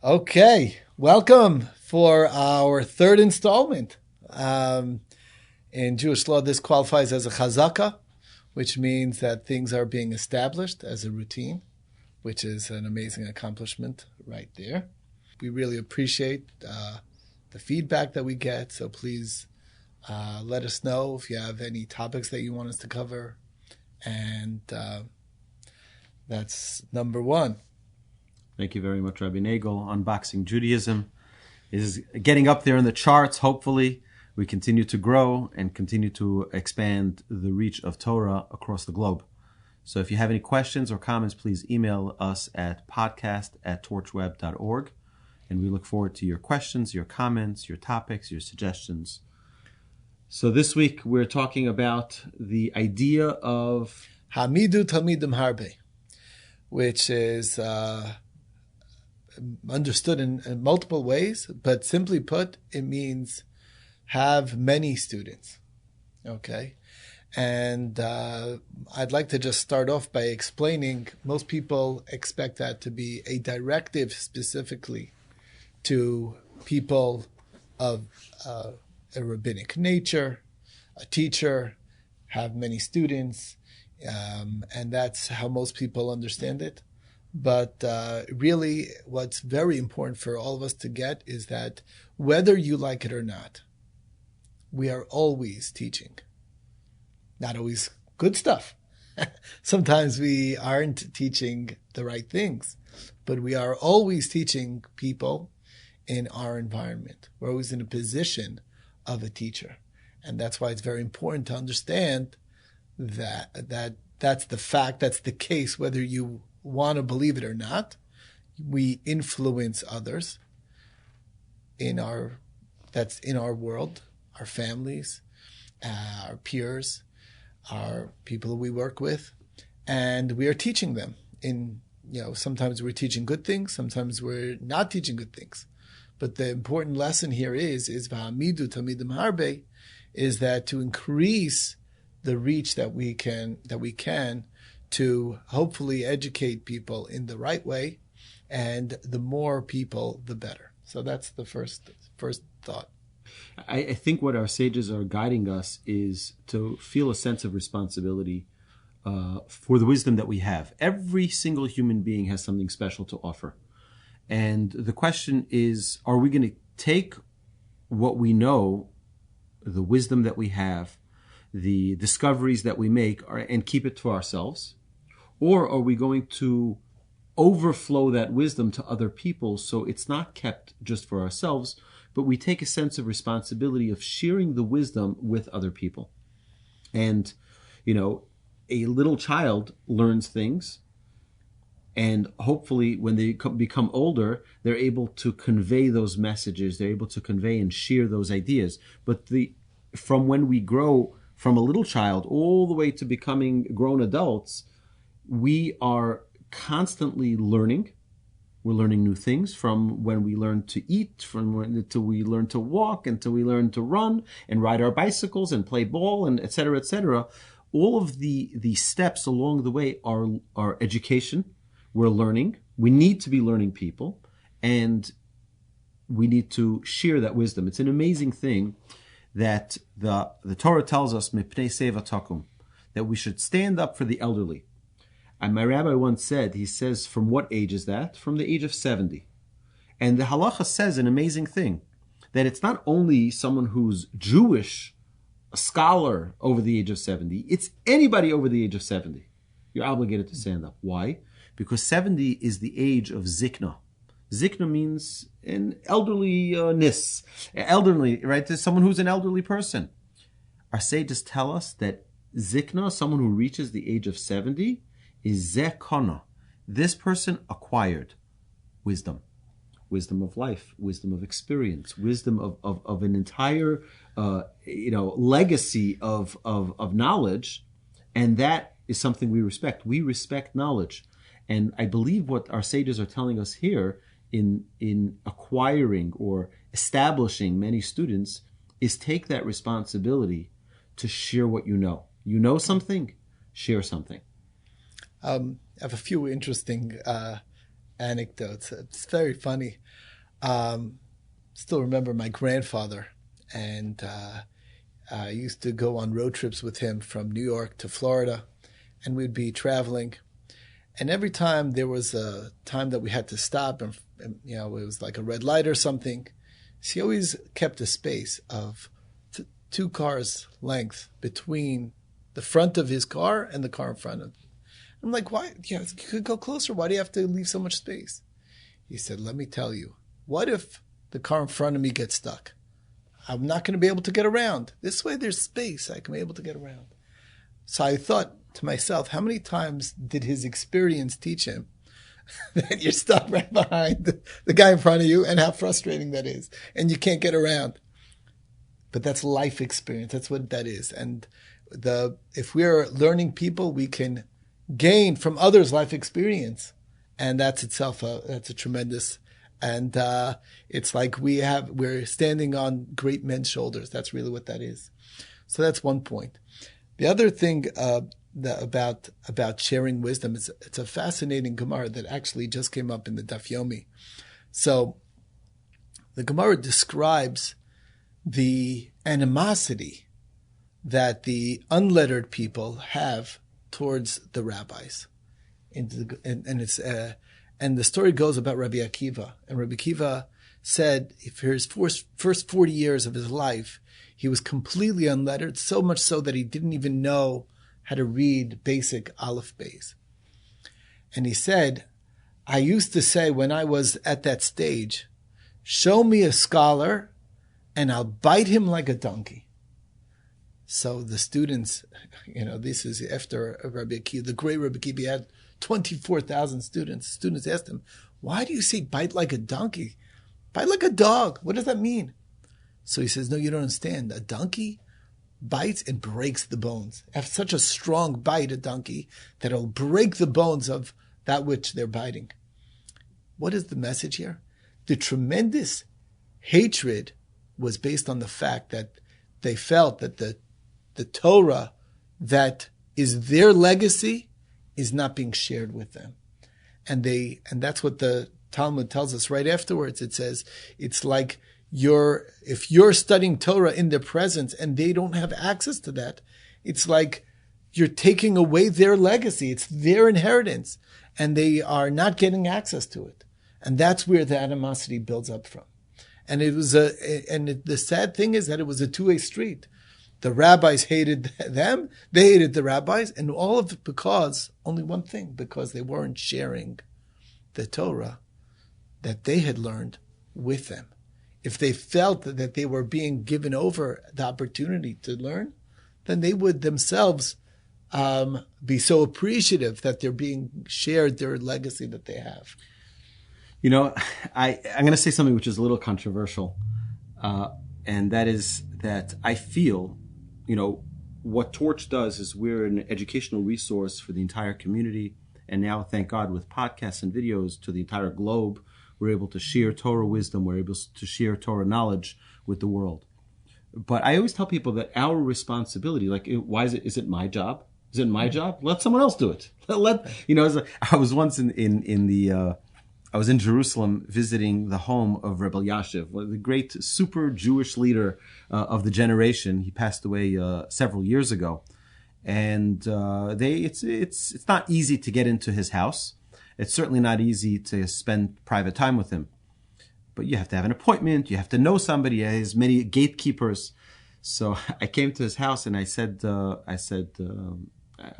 Okay, welcome for our third installment. In Jewish law, this qualifies as a chazaka, which means that things are being established as a routine, which is an amazing accomplishment right there. We really appreciate the feedback that we get, so please let us know if you have any topics that you want us to cover. And that's number one. Thank you very much, Rabbi Nagel. Unboxing Judaism is getting up there in the charts. Hopefully, we continue to grow and continue to expand the reach of Torah across the globe. So if you have any questions or comments, please email us at podcast@torchweb.org. And we look forward to your questions, your comments, your topics, your suggestions. So this week, we're talking about the idea of Hamidu Talmidim Harbe, which is understood in multiple ways, but simply put, it means have many students. Okay? And I'd like to just start off by explaining, most people expect that to be a directive specifically to people of a rabbinic nature, a teacher, have many students, and that's how most people understand it. But really, what's very important for all of us to get is that whether you like it or not, we are always teaching. Not always good stuff. Sometimes we aren't teaching the right things, but we are always teaching people in our environment. We're always in a position of a teacher. And that's why it's very important to understand that that's the fact, that's the case, whether you want to believe it or not. We influence others that's in our world, our families, our peers, our people we work with, and we are teaching them. Sometimes we're teaching good things, sometimes we're not teaching good things. But the important lesson here is v'hamidu talmidim harbe, is that to increase the reach that we can to hopefully educate people in the right way, and the more people, the better. So that's the first thought. I think what our sages are guiding us is to feel a sense of responsibility for the wisdom that we have. Every single human being has something special to offer. And the question is, are we going to take what we know, the wisdom that we have, the discoveries that we make, and keep it to ourselves? Or are we going to overflow that wisdom to other people so it's not kept just for ourselves, but we take a sense of responsibility of sharing the wisdom with other people? And, a little child learns things, and hopefully when they become older, they're able to convey those messages, they're able to convey and share those ideas. But from when we grow from a little child all the way to becoming grown adults, we are constantly learning. We're learning new things from when we learn to eat, until we learn to walk, until we learn to run and ride our bicycles and play ball, and et cetera, et cetera. All of the steps along the way are education. We're learning. We need to be learning people, and we need to share that wisdom. It's an amazing thing that the Torah tells us, mipnei seva takum, that we should stand up for the elderly. And my rabbi once said, he says, from what age is that? From the age of 70. And the halacha says an amazing thing, that it's not only someone who's Jewish, a scholar over the age of 70, it's anybody over the age of 70. You're obligated to stand up. Why? Because 70 is the age of zikna. Zikna means an elderliness. Elderly, right? There's someone who's an elderly person. Our sages tell us that zikna, someone who reaches the age of 70, is zekona. This person acquired wisdom. Wisdom of life, wisdom of experience, wisdom of an entire legacy of knowledge. And that is something we respect. We respect knowledge. And I believe what our sages are telling us here in acquiring or establishing many students is take that responsibility to share what you know. You know something, share something. I have a few interesting anecdotes. It's very funny. Still remember my grandfather, and I used to go on road trips with him from New York to Florida, and we'd be traveling. And every time there was a time that we had to stop, and it was like a red light or something, he always kept a space of 2 cars length between the front of his car and the car in front of him. I'm like, why? You could go closer. Why do you have to leave so much space? He said, let me tell you, what if the car in front of me gets stuck? I'm not going to be able to get around. This way there's space. I can be able to get around. So I thought to myself, how many times did his experience teach him that you're stuck right behind the guy in front of you, and how frustrating that is, and you can't get around? But that's life experience. That's what that is. And if we're learning people, we can gain from others' life experience, and that's itself that's a tremendous. And it's like we're standing on great men's shoulders. That's really what that is. So that's one point. The other thing about sharing wisdom is it's a fascinating Gemara that actually just came up in the Daf Yomi. So the Gemara describes the animosity that the unlettered people have towards the rabbis, and the story goes about Rabbi Akiva. And Rabbi Akiva said, for his first 40 years of his life, he was completely unlettered, so much so that he didn't even know how to read basic Aleph Beis. And he said, I used to say when I was at that stage, show me a scholar and I'll bite him like a donkey. So the students, this is after Rabbi Akiva, the great Rabbi Akiva. He had 24,000 students. Students asked him, why do you say bite like a donkey? Bite like a dog. What does that mean? So he says, no, you don't understand. A donkey bites and breaks the bones. It has such a strong bite, a donkey, that it'll break the bones of that which they're biting. What is the message here? The tremendous hatred was based on the fact that they felt that the Torah that is their legacy is not being shared with them. And that's what the Talmud tells us right afterwards. It says, it's like if you're studying Torah in their presence and they don't have access to that, it's like you're taking away their legacy. It's their inheritance, and they are not getting access to it. And that's where the animosity builds up from. And the sad thing is that it was a two-way street. The rabbis hated them, they hated the rabbis, and all of it because only one thing, because they weren't sharing the Torah that they had learned with them. If they felt that they were being given over the opportunity to learn, then they would themselves be so appreciative that they're being shared their legacy that they have. I'm going to say something which is a little controversial, and that is that I feel, what Torch does is we're an educational resource for the entire community, and now, thank God, with podcasts and videos to the entire globe, we're able to share Torah wisdom. We're able to share Torah knowledge with the world. But I always tell people that our responsibility, why is it my job? Is it my job? Let someone else do it. I was once I was in Jerusalem visiting the home of Rabbi Yaakov, the great super Jewish leader of the generation. He passed away several years ago, and it's not easy to get into his house. It's certainly not easy to spend private time with him. But you have to have an appointment. You have to know somebody. He has many gatekeepers. So I came to his house and I said, I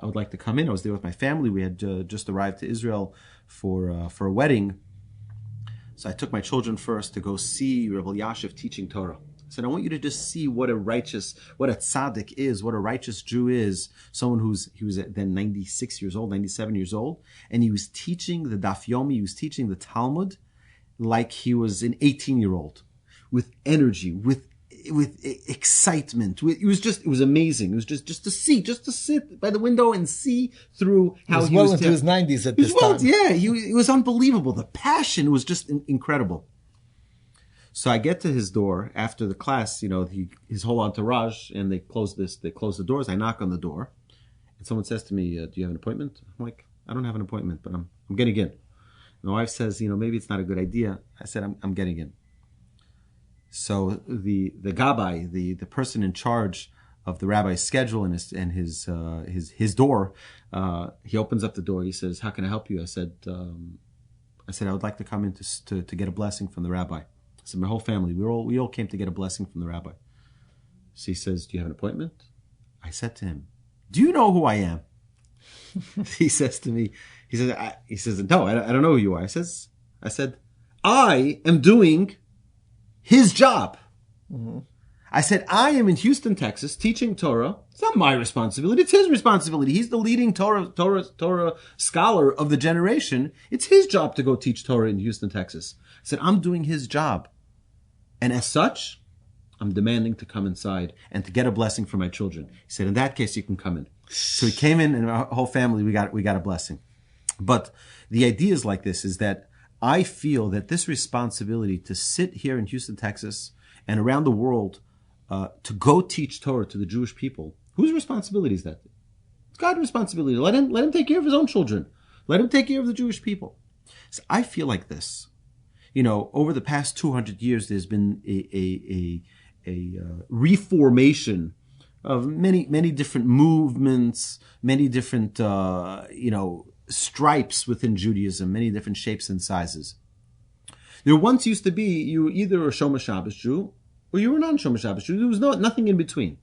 would like to come in. I was there with my family. We had just arrived to Israel for a wedding. So I took my children first to go see Rabbi Yaakov teaching Torah. I said, I want you to just see what a tzaddik is, what a righteous Jew is. Someone he was then 96 years old, 97 years old. And he was teaching the Daf Yomi, he was teaching the Talmud like he was an 18-year-old, with energy, with excitement. It was amazing. It was just to sit by the window and see through how he was into his 90s at this time. Yeah, it was unbelievable. The passion was just incredible. So I get to his door after the class, his whole entourage, and they close the doors. I knock on the door, and someone says to me, do you have an appointment? I'm like, I don't have an appointment, but I'm getting in. My wife says, maybe it's not a good idea. I said, I'm getting in. So the gabbai, the person in charge of the rabbi's schedule and his door, he opens up the door. He says, "How can I help you?" I said, "I would like to come in to get a blessing from the rabbi." I said, "My whole family, we all came to get a blessing from the rabbi." So he says, "Do you have an appointment?" I said to him, "Do you know who I am?" He says to me, he says, "No, I don't know who you are." I said, "I am doing his job." Mm-hmm. I said, "I am in Houston, Texas, teaching Torah. It's not my responsibility. It's his responsibility. He's the leading Torah scholar of the generation. It's his job to go teach Torah in Houston, Texas." I said, "I'm doing his job. And as such, I'm demanding to come inside and to get a blessing for my children." He said, "In that case, you can come in." So he came in, and our whole family, we got a blessing. But the idea is like this, is that I feel that this responsibility to sit here in Houston, Texas, and around the world, to go teach Torah to the Jewish people, whose responsibility is that? It's God's responsibility. Let him take care of his own children. Let him take care of the Jewish people. So I feel like this. Over the past 200 years, there's been a reformation of many different movements, many different stripes within Judaism, many different shapes and sizes. There once used to be, you were either a Shomer Shabbos Jew or you were a non-Shomer Shabbos Jew. There was nothing in between.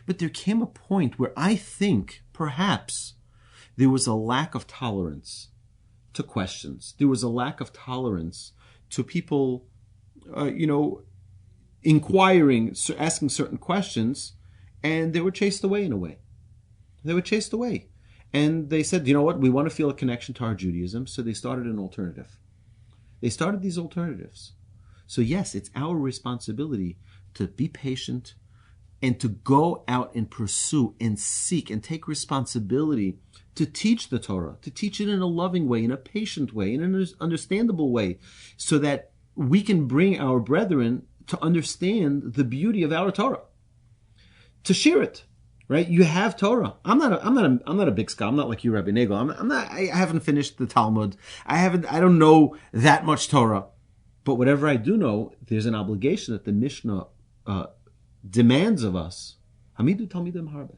But there came a point where I think perhaps there was a lack of tolerance to questions. There was a lack of tolerance to people, inquiring, asking certain questions, and they were chased away in a way. They were chased away. And they said, "You know what? We want to feel a connection to our Judaism." So they started an alternative. They started these alternatives. So yes, it's our responsibility to be patient and to go out and pursue and seek and take responsibility to teach the Torah, to teach it in a loving way, in a patient way, in an understandable way, so that we can bring our brethren to understand the beauty of our Torah, to share it. Right? You have Torah. I'm not a big scholar. I'm not like you, Rabbi Nagel. I haven't finished the Talmud. I don't know that much Torah. But whatever I do know, there's an obligation that the Mishnah demands of us. Hamidu Talmidim Harbe.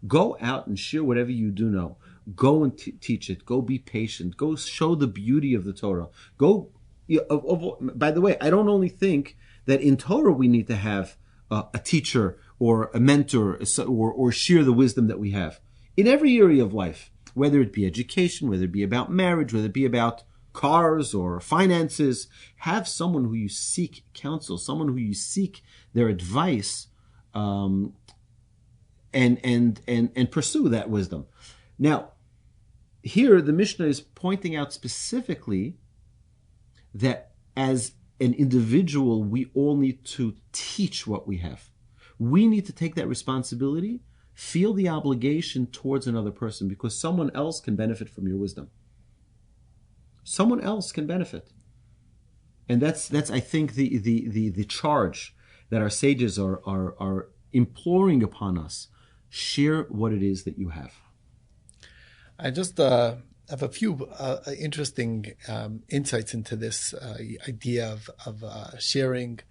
Go out and share whatever you do know. Go and teach it. Go be patient. Go show the beauty of the Torah. Go. By the way, I don't only think that in Torah we need to have a teacher or a mentor or share the wisdom that we have. In every area of life, whether it be education, whether it be about marriage, whether it be about cars or finances, have someone who you seek counsel, someone who you seek their advice, and pursue that wisdom. Now, here the Mishnah is pointing out specifically that as an individual, we all need to teach what we have. We need to take that responsibility, feel the obligation towards another person, because someone else can benefit from your wisdom. Someone else can benefit. And that's I think the charge that our sages are imploring upon us. Share what it is that you have. I just have a few interesting insights into this idea of sharing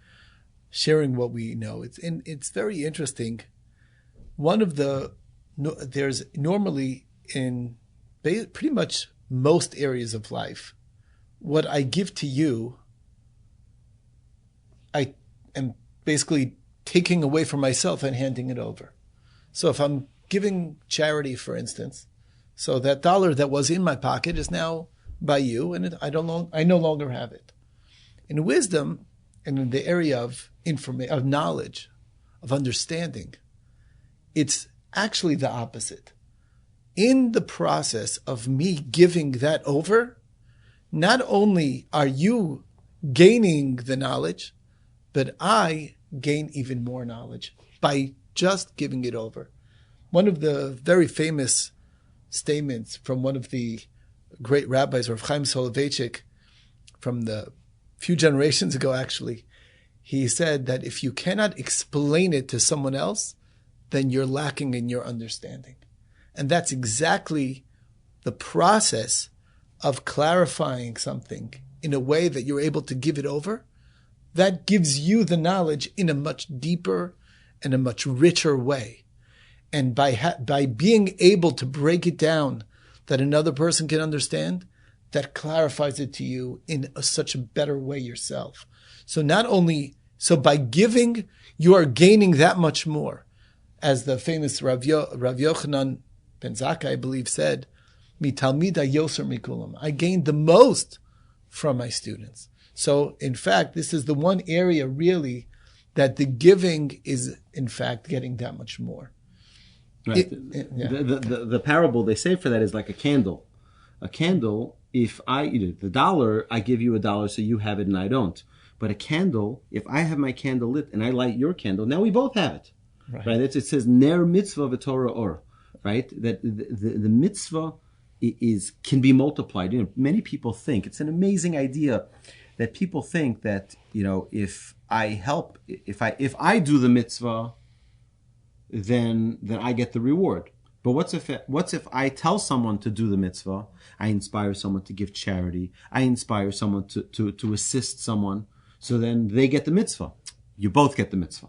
what we know. It's very interesting. There's normally in pretty much most areas of life, what I give to you, I am basically taking away from myself and handing it over. So if I'm giving charity, for instance, so that dollar that was in my pocket is now by you, and I no longer have it. In wisdom, and in the area of of knowledge, of understanding, it's actually the opposite. In the process of me giving that over, not only are you gaining the knowledge, but I gain even more knowledge by just giving it over. One of the very famous statements from one of the great rabbis, Rav Chaim Soloveitchik, from the few generations ago actually, he said that if you cannot explain it to someone else, then you're lacking in your understanding. And that's exactly the process of clarifying something in a way that you're able to give it over, that gives you the knowledge in a much deeper and a much richer way. And by being able to break it down that another person can understand, that clarifies it to you in such a better way yourself. So by giving, you are gaining that much more. As the famous Rav Yochanan ben Zakkai, I believe, said, Mi talmida yoser mikulam. I gained the most from my students. So, in fact, this is the one area really that the giving is, in fact, getting that much more. Right. The parable they say for that is like a candle. A candle, if the dollar, I give you $1 so you have it and I don't. But a candle, if I have my candle lit and I light your candle, now we both have it. Right? It says, ner mitzvah v'torah or. Right? That the mitzvah can be multiplied. Many people think, it's an amazing idea that people think that, if I do the mitzvah, then I get the reward. But what's if I tell someone to do the mitzvah, I inspire someone to give charity, I inspire someone to assist someone, so then they get the mitzvah. You both get the mitzvah.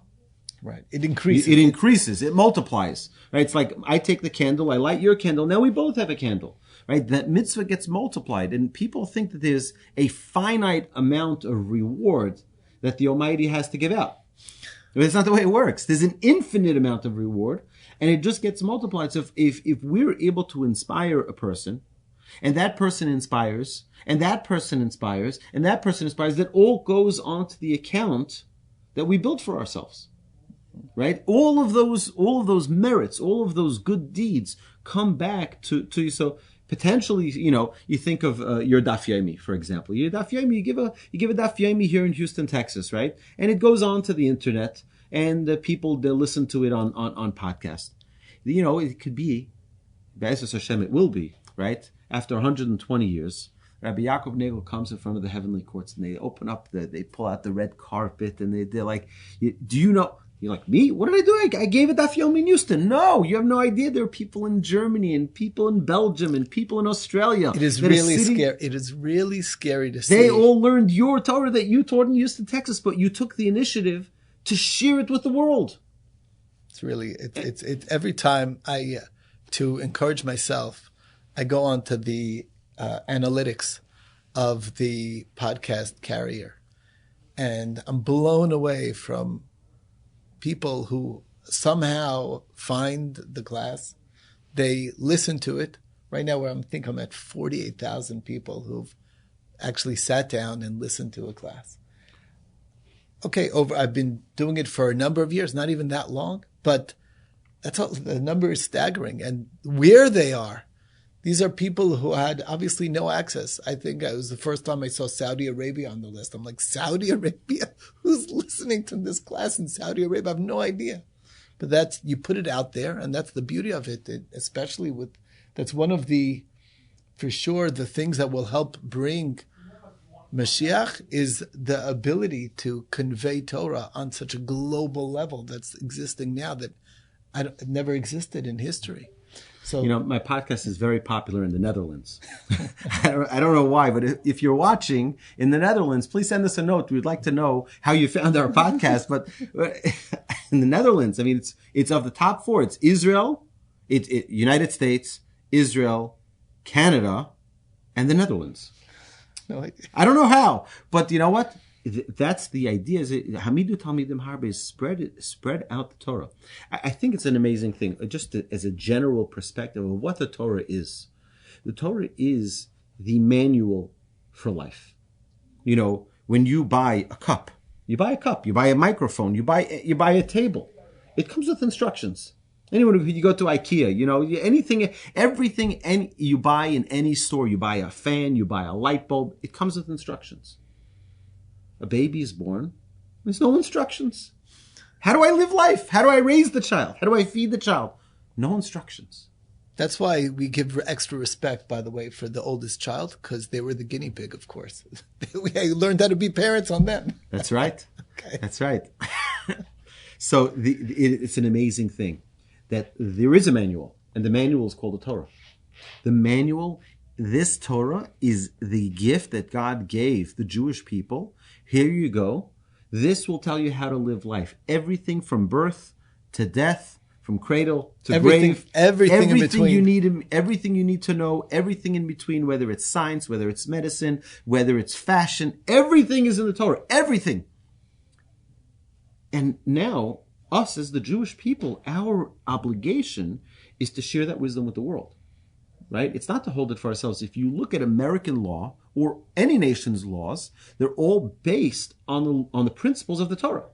Right. It increases. It increases. It multiplies. Right. It's like I take the candle, I light your candle, now we both have a candle. Right. That mitzvah gets multiplied. And people think that there's a finite amount of reward that the Almighty has to give out. But it's not the way it works. There's an infinite amount of reward, and it just gets multiplied. So if we're able to inspire a person, and that person inspires, and that person inspires, and that person inspires, that all goes onto the account that we built for ourselves. Right? All of those merits, all of those good deeds come back to you. So potentially, you think of your daf yomi, for example. Your daf yomi, you give a daf yomi here in Houston, Texas, right? And it goes on to the internet, and people, they'll listen to it on podcast. It could be, Be'ezus Hashem, it will be, right? After 120 years, Rabbi Yaakov Nagel comes in front of the heavenly courts, and they open up, they pull out the red carpet, and they're like, do you know? You're like, me? What did I do? I gave a daf yomi in Houston. No, you have no idea. There are people in Germany and people in Belgium and people in Australia. It is really scary. It is really scary to see. They all learned your Torah that you taught in Houston, Texas, but you took the initiative to share it with the world. It's really, it's every time to encourage myself, I go on to the analytics of the podcast carrier, and I'm blown away from people who somehow find the class, they listen to it. Right now, I think I'm at 48,000 people who've actually sat down and listened to a class. Okay, I've been doing it for a number of years, not even that long, but the number is staggering. And where they are, these are people who had obviously no access. I think it was the first time I saw Saudi Arabia on the list. I'm like, Saudi Arabia? Who's listening to this class in Saudi Arabia? I have no idea. But you put it out there, and that's the beauty of it, especially that's one of for sure, the things that will help bring Mashiach is the ability to convey Torah on such a global level that's existing now that never existed in history. So, my podcast is very popular in the Netherlands. I don't know why, but if you're watching in the Netherlands, please send us a note. We'd like to know how you found our podcast. But in the Netherlands, it's of the top 4. It's Israel, United States, Israel, Canada, and the Netherlands. No idea. I don't know how, but you know what? That's the idea. Hamidu Talmidim Harbe is spread out the Torah. I think it's an amazing thing, just as a general perspective of what the Torah is. The Torah is the manual for life. When you buy a cup, you buy a microphone, you buy a table. It comes with instructions. Anyone, you go to IKEA, everything you buy in any store, you buy a fan, you buy a light bulb, it comes with instructions. A baby is born. There's no instructions. How do I live life? How do I raise the child? How do I feed the child? No instructions. That's why we give extra respect, by the way, for the oldest child, because they were the guinea pig, of course. We learned how to be parents on them. That's right. Okay. That's right. So it's an amazing thing that there is a manual, and the manual is called the Torah. The manual this Torah is the gift that God gave the Jewish people. Here you go. This will tell you how to live life. Everything from birth to death, from cradle to grave. Everything in between. Everything you need to know, everything in between, whether it's science, whether it's medicine, whether it's fashion, everything is in the Torah. Everything. And now, us as the Jewish people, our obligation is to share that wisdom with the world. Right? It's not to hold it for ourselves. If you look at American law or any nation's laws, they're all based on the principles of the Torah.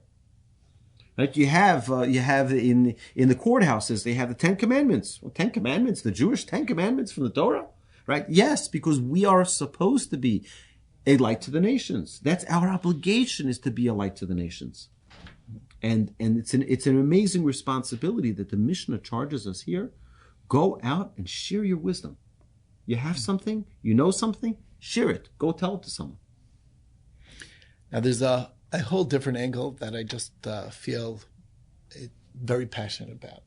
Right? You have in the courthouses, they have the 10 Commandments. Well, 10 Commandments, the Jewish 10 Commandments from the Torah. Right? Yes, because we are supposed to be a light to the nations. That's our obligation, is to be a light to the nations. And it's an amazing responsibility that the Mishnah charges us here. Go out and share your wisdom. You have something, you know something, share it. Go tell it to someone. Now there's a whole different angle that I just feel very passionate about.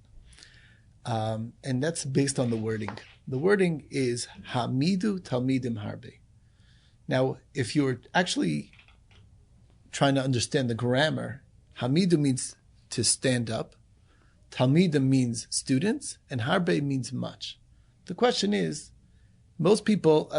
And that's based on the wording. The wording is Hamidu Talmidim Harbe. Now, if you're actually trying to understand the grammar, Hamidu means to stand up. Talmidim means students, and Harbe means much. The question is, most people,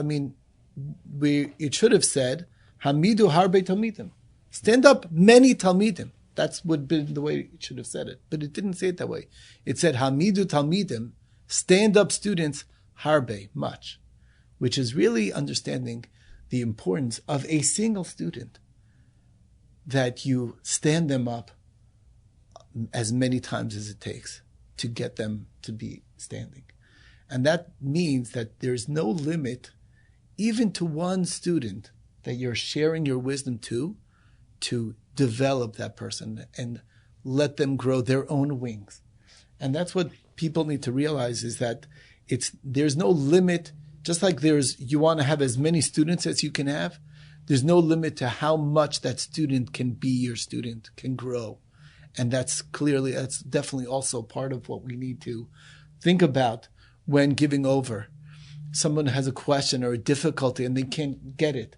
it should have said, Hamidu Harbe Talmidim. Stand up many Talmidim. That's would be the way it should have said it. But it didn't say it that way. It said, Hamidu Talmidim, stand up students, Harbe, much. Which is really understanding the importance of a single student, that you stand them up as many times as it takes to get them to be standing. And that means that there's no limit, even to one student that you're sharing your wisdom to develop that person and let them grow their own wings. And that's what people need to realize, is that there's no limit. Just like you want to have as many students as you can have, there's no limit to how much that student can be your student, can grow. And that's definitely also part of what we need to think about when giving over. Someone has a question or a difficulty and they can't get it.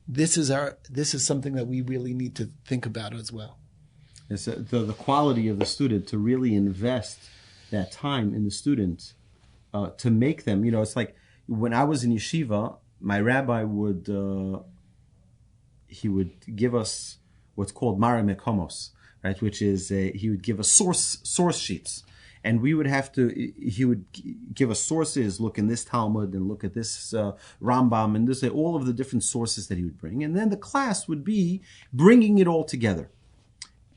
This is something that we really need to think about as well. It's the quality of the student, to really invest that time in the student, to make them, it's like when I was in yeshiva, my rabbi would give us what's called Mara Mekomos, right? Which is he would give us source sheets, and he would give us sources. Look in this Talmud and look at this Rambam, and this all of the different sources that he would bring, and then the class would be bringing it all together.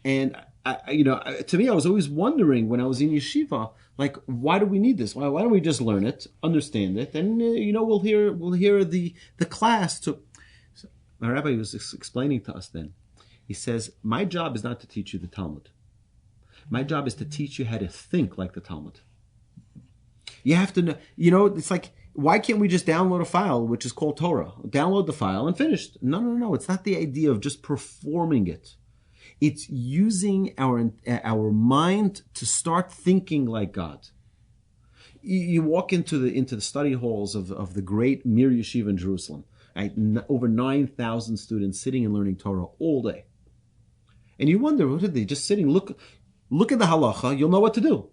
And to me, I was always wondering when I was in yeshiva, like, why do we need this? Why don't we just learn it, understand it, and we'll hear the class. So my rabbi was explaining to us then. He says, my job is not to teach you the Talmud. My job is to teach you how to think like the Talmud. You have to know, it's like, why can't we just download a file, which is called Torah? Download the file and finished. No. It's not the idea of just performing it. It's using our mind to start thinking like God. You walk into the study halls of the great Mir Yeshiva in Jerusalem. Right? Over 9,000 students sitting and learning Torah all day. And you wonder, what are they just sitting? Look at the halacha, you'll know what to do.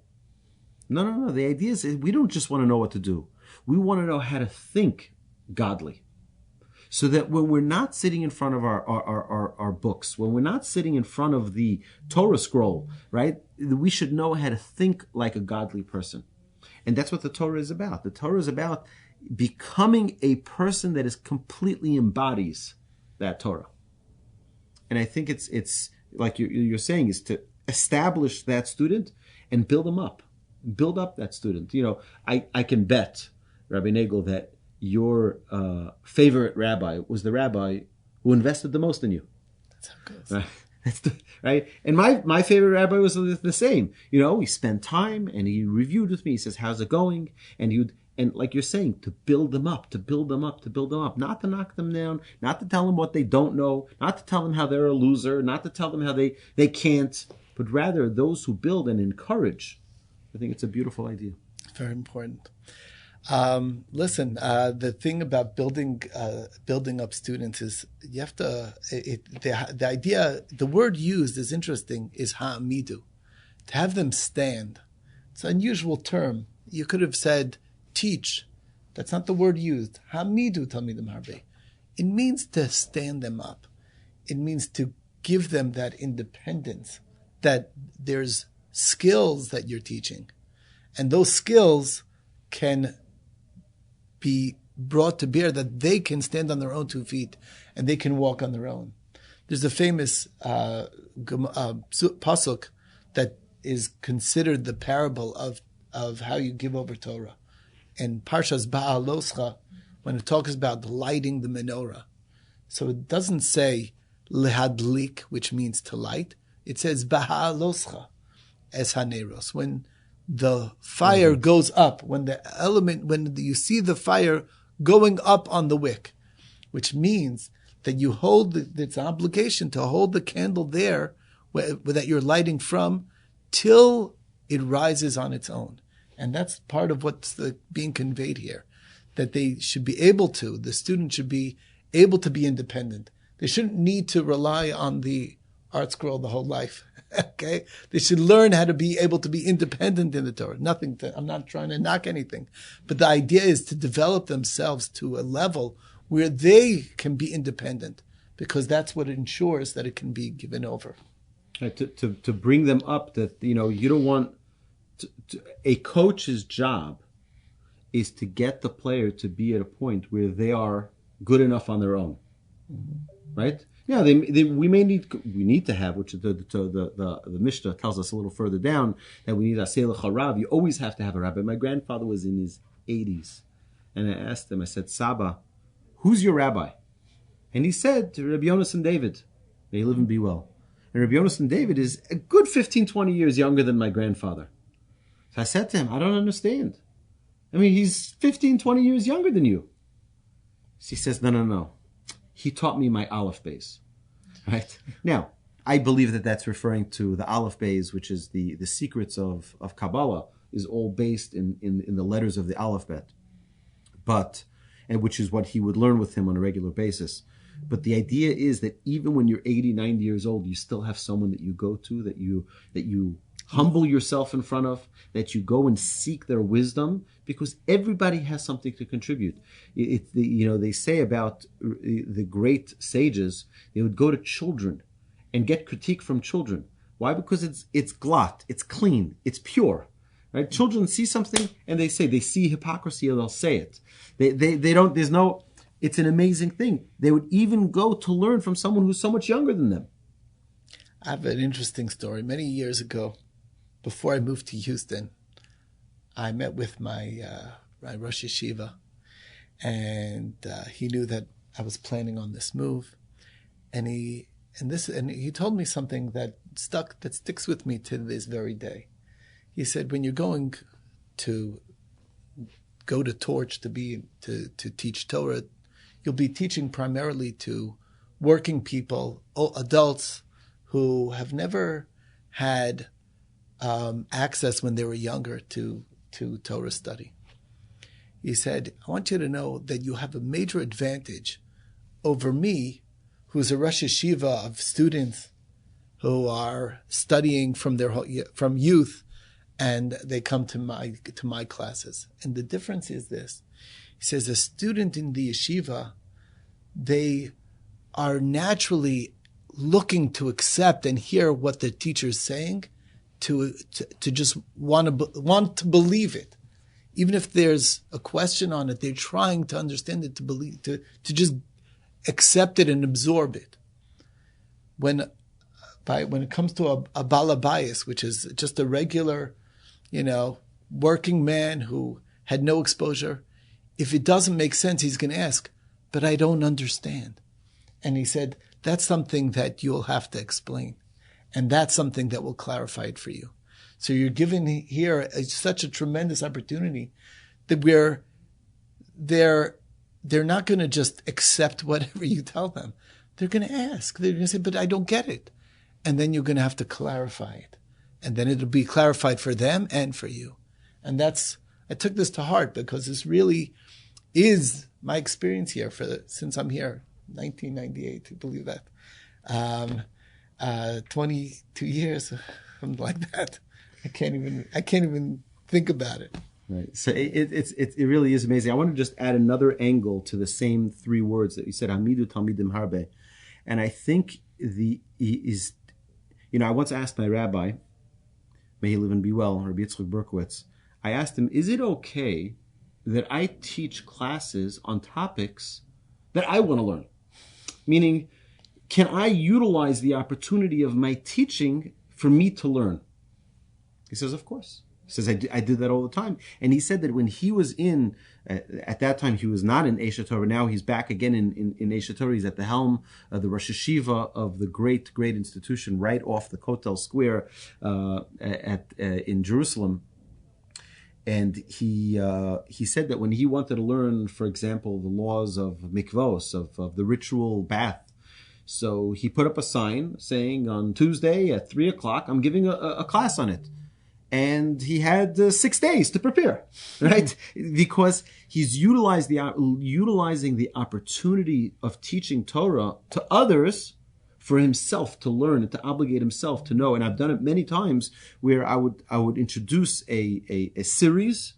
No. The idea is we don't just want to know what to do. We want to know how to think godly. So that when we're not sitting in front of our books, when we're not sitting in front of the Torah scroll, right, we should know how to think like a godly person. And that's what the Torah is about. The Torah is about becoming a person that is completely embodies that Torah. And I think it's like you're saying, is to establish that student and build them up. Build up that student. I can bet, Rabbi Nagel, that your favorite rabbi was the rabbi who invested the most in you. That's how it goes. Right? Right? And my favorite rabbi was the same. He spent time and he reviewed with me. He says, how's it going? And like you're saying, to build them up, not to knock them down, not to tell them what they don't know, not to tell them how they're a loser, not to tell them how they can't, but rather those who build and encourage. I think it's a beautiful idea. Very important. Listen, the thing about building up students is you have to. The idea, the word used is interesting. Is ha'amidu, to have them stand. It's an unusual term. You could have said teach. That's not the word used. Ha'amidu talmidim harbe. It means to stand them up. It means to give them that independence. That there's skills that you're teaching, and those skills can be brought to bear, that they can stand on their own 2 feet and they can walk on their own. There's a famous pasuk that is considered the parable of how you give over Torah. In Parshas Ba'aloscha, when it talks about lighting the menorah. So it doesn't say lehadlik, which means to light. It says Ba'aloscha es haneros. When the fire goes up, when you see the fire going up on the wick, which means that you hold, it's an obligation to hold the candle there that you're lighting from till it rises on its own. And that's part of what's being conveyed here, that they should be able to, the student should be able to be independent. They shouldn't need to rely on the art scroll the whole life. Okay, they should learn how to be able to be independent in the Torah. I'm not trying to knock anything, but the idea is to develop themselves to a level where they can be independent, because that's what ensures that it can be given over. Right, to bring them up, that you don't want a coach's job is to get the player to be at a point where they are good enough on their own, right? Yeah, we need to have, which the Mishnah tells us a little further down, that we need aseh l'charav. You always have to have a rabbi. My grandfather was in his 80s, and I asked him, I said, Saba, who's your rabbi? And he said, Rabbi Yonasan David. May he live and be well. And Rabbi Yonasan David is a good 15, 20 years younger than my grandfather. So I said to him, I don't understand. I mean, he's 15, 20 years younger than you. So he says, no. He taught me my Aleph Beis. Right? Now, I believe that that's referring to the Aleph Beis, which is the secrets of Kabbalah, is all based in the letters of the alphabet. And which is what he would learn with him on a regular basis. But the idea is that even when you're 80, 90 years old, you still have someone that you go to, that you humble yourself in front of, that you go and seek their wisdom, because everybody has something to contribute. They say about the great sages, they would go to children and get critique from children. Why? Because it's glatt, it's clean, it's pure. Right? Children see something and they see hypocrisy, or they'll say it. They don't. There's no. It's an amazing thing. They would even go to learn from someone who's so much younger than them. I have an interesting story. Many years ago, before I moved to Houston, I met with my Rosh Yeshiva, and he knew that I was planning on this move, and he told me something that sticks with me to this very day. He said, when you're going to go to Torch to teach Torah, you'll be teaching primarily to working people, adults who have never had access when they were younger to Torah study. He said, I want you to know that you have a major advantage over me, who's a Rosh Yeshiva of students who are studying from youth, and they come to my classes. And the difference is this. He says, a student in the yeshiva, they are naturally looking to accept and hear what the teacher is saying, to just want to believe it. Even if there's a question on it, they're trying to understand it, to believe, to just accept it and absorb it. When it comes to a balabayas, which is just a regular, working man who had no exposure, if it doesn't make sense, he's going to ask, but I don't understand. And he said, that's something that you'll have to explain. And that's something that will clarify it for you. So you're given here such a tremendous opportunity that they're not going to just accept whatever you tell them. They're going to ask. They're going to say, but I don't get it. And then you're going to have to clarify it. And then it'll be clarified for them and for you. And that's I took this to heart because this really is my experience here since I'm here, 1998. To believe that, 22 years, something like that. I can't even think about it. Right. So it really is amazing. I want to just add another angle to the same three words that you said, Hamidu Talmidim Harbe. And I think I once asked my rabbi, may he live and be well, Rabbi Yitzchak Berkowitz, I asked him, is it okay that I teach classes on topics that I want to learn? Meaning, can I utilize the opportunity of my teaching for me to learn? He says, of course. He says, I did that all the time. And he said that when he was at that time, he was not in Eishet Torah. Now he's back again in Eishet Torah. He's at the helm of the Rosh Hashiva of the great institution right off the Kotel Square in Jerusalem. And he said that when he wanted to learn, for example, the laws of mikvos, of the ritual bath, so he put up a sign saying on Tuesday at 3:00, I'm giving a class on it. And he had 6 days to prepare, right? Because he's utilizing the opportunity of teaching Torah to others for himself to learn and to obligate himself to know. And I've done it many times where I would introduce a series,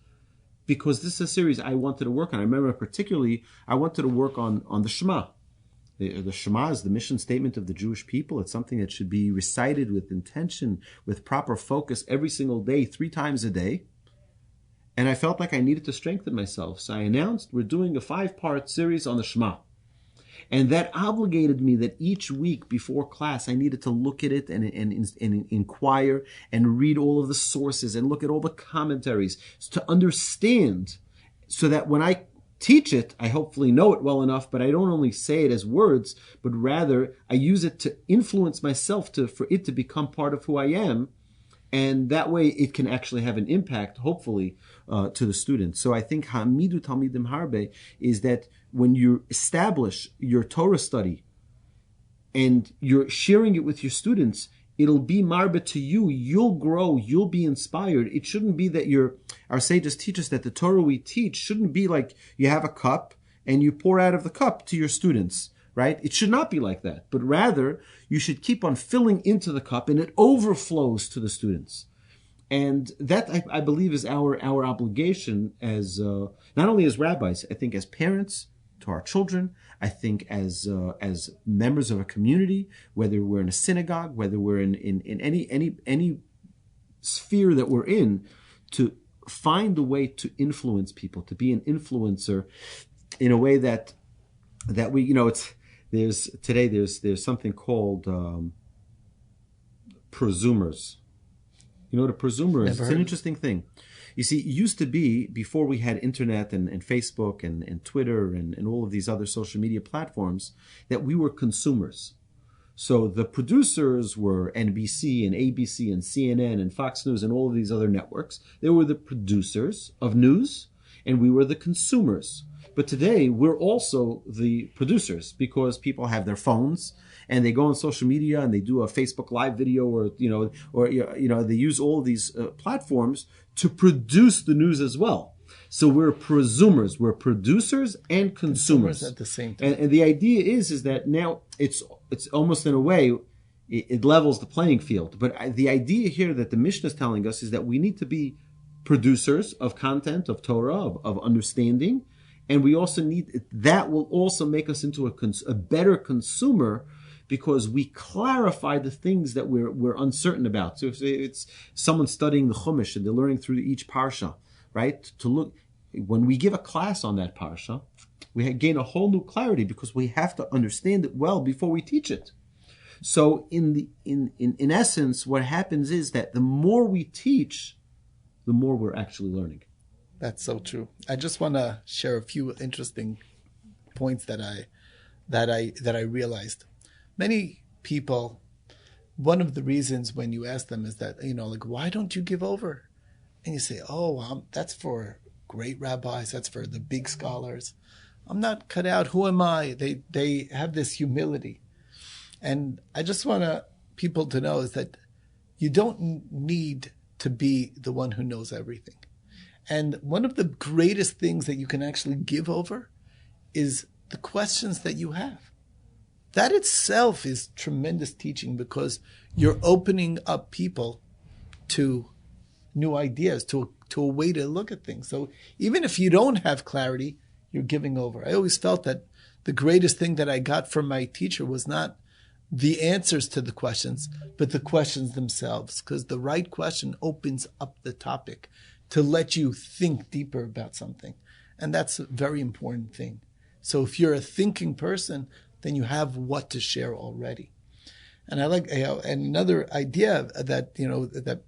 because this is a series I wanted to work on. I remember particularly I wanted to work on the Shema. The Shema is the mission statement of the Jewish people. It's something that should be recited with intention, with proper focus every single day, 3 times a day. And I felt like I needed to strengthen myself. So I announced we're doing a 5-part series on the Shema. And that obligated me that each week before class, I needed to look at it and inquire and read all of the sources and look at all the commentaries to understand, so that when I teach it, I hopefully know it well enough, but I don't only say it as words, but rather I use it to influence myself for it to become part of who I am. And that way it can actually have an impact, hopefully, to the students. So I think Hamidu Talmidim Harbe is that when you establish your Torah study and you're sharing it with your students, it'll be marba to you. You'll grow. You'll be inspired. It shouldn't be that our sages teach us that the Torah we teach shouldn't be like you have a cup and you pour out of the cup to your students, right? It should not be like that. But rather, you should keep on filling into the cup and it overflows to the students. And that, I believe, is our obligation as not only as rabbis, I think as parents to our children, I think as members of a community, whether we're in a synagogue, whether we're in any sphere that we're in, to find a way to influence people, to be an influencer in a way that we, there's something called prosumers. You know what a prosumer is? It's an interesting thing. You see, it used to be, before we had internet and Facebook and Twitter and all of these other social media platforms, that we were consumers. So the producers were NBC and ABC and CNN and Fox News and all of these other networks. They were the producers of news, and we were the consumers. But today, we're also the producers, because people have their phones and they go on social media and they do a Facebook Live video, or they use all of these platforms to produce the news as well. So we're prosumers. We're producers and consumers at the same time. And the idea is that now it's almost, in a way, it levels the playing field. But the idea here that the Mishnah is telling us is that we need to be producers of content, of Torah, of understanding. And we also that will also make us into a better consumer, because we clarify the things that we're uncertain about. So if it's someone studying the Chumash and they're learning through each parsha, right? To look, when we give a class on that parsha, we gain a whole new clarity, because we have to understand it well before we teach it. So in essence, what happens is that the more we teach, the more we're actually learning. That's so true. I just want to share a few interesting points that I realized. Many people, one of the reasons when you ask them is that, why don't you give over? And you say, that's for great rabbis. That's for the big scholars. I'm not cut out. Who am I? They have this humility. And I just want people to know is that you don't need to be the one who knows everything. And one of the greatest things that you can actually give over is the questions that you have. That itself is tremendous teaching, because you're opening up people to new ideas, to a way to look at things. So even if you don't have clarity, you're giving over. I always felt that the greatest thing that I got from my teacher was not the answers to the questions, but the questions themselves, because the right question opens up the topic to let you think deeper about something. And that's a very important thing. So if you're a thinking person, then you have what to share already. And I like, and another idea that,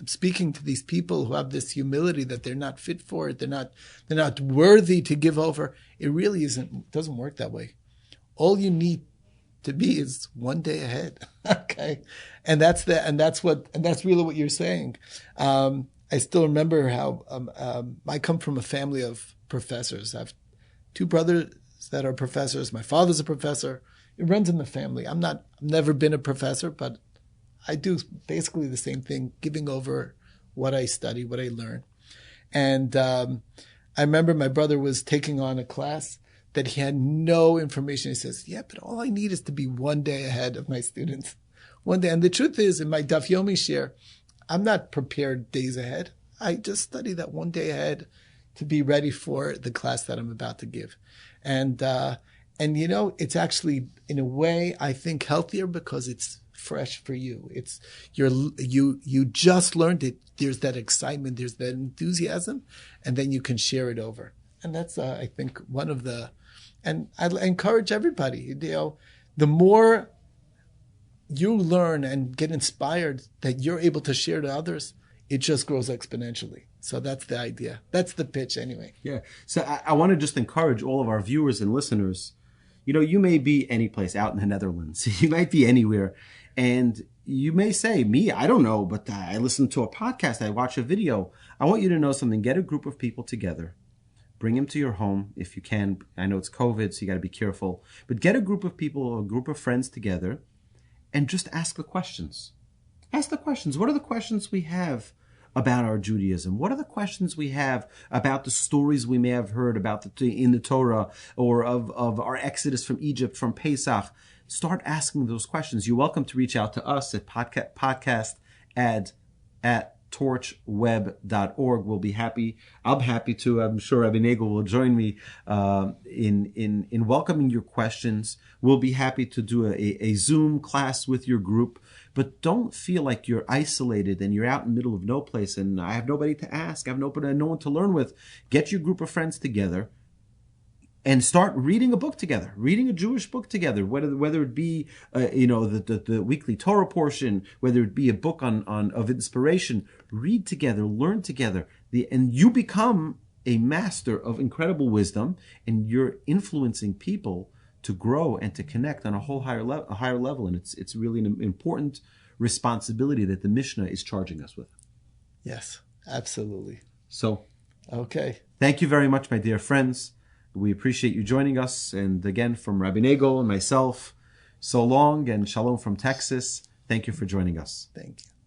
speaking to these people who have this humility that they're not fit for it, they're not worthy to give over. It really doesn't work that way. All you need to be is one day ahead. Okay. And that's really what you're saying. I still remember how, I come from a family of professors. I have two brothers that are professors. My father's a professor. It runs in the family. I've never been a professor, but I do basically the same thing, giving over what I study, what I learn. And I remember my brother was taking on a class that he had no information. He says, yeah, but all I need is to be one day ahead of my students. One day. And the truth is, in my Daf Yomi share, I'm not prepared days ahead. I just study that one day ahead to be ready for the class that I'm about to give. And it's actually, in a way, I think healthier, because it's fresh for you. You just learned it. There's that excitement, there's that enthusiasm, and then you can share it over. And that's, I think, one of and I encourage everybody, the more you learn and get inspired that you're able to share to others, it just grows exponentially. So that's the idea. That's the pitch anyway. Yeah. So I want to just encourage all of our viewers and listeners. You may be any place out in the Netherlands. You might be anywhere. And you may say, me, I don't know, but I listen to a podcast, I watch a video. I want you to know something. Get a group of people together. Bring them to your home if you can. I know it's COVID, so you got to be careful. But get a group of people, a group of friends together, and just ask the questions. Ask the questions. What are the questions we have about our Judaism? What are the questions we have about the stories we may have heard about in the Torah, or of our exodus from Egypt, from Pesach? Start asking those questions. You're welcome to reach out to us at podcast at torchweb.org. We'll be happy. I'm happy to. I'm sure Rabbi Nagel will join me in welcoming your questions. We'll be happy to do a Zoom class with your group. But don't feel like you're isolated and you're out in the middle of no place and I have nobody to ask. I have no one to learn with. Get your group of friends together and start reading a book together, reading a Jewish book together, whether it be the weekly Torah portion, whether it be a book of inspiration. Read together, learn together, and you become a master of incredible wisdom, and you're influencing people to grow and to connect on a higher level, and it's really an important responsibility that the Mishnah is charging us with. Yes, absolutely. So, okay, thank you very much, my dear friends. We appreciate you joining us. And again, from Rabbi Nagel and myself, so long, and shalom from Texas. Thank you for joining us. Thank you.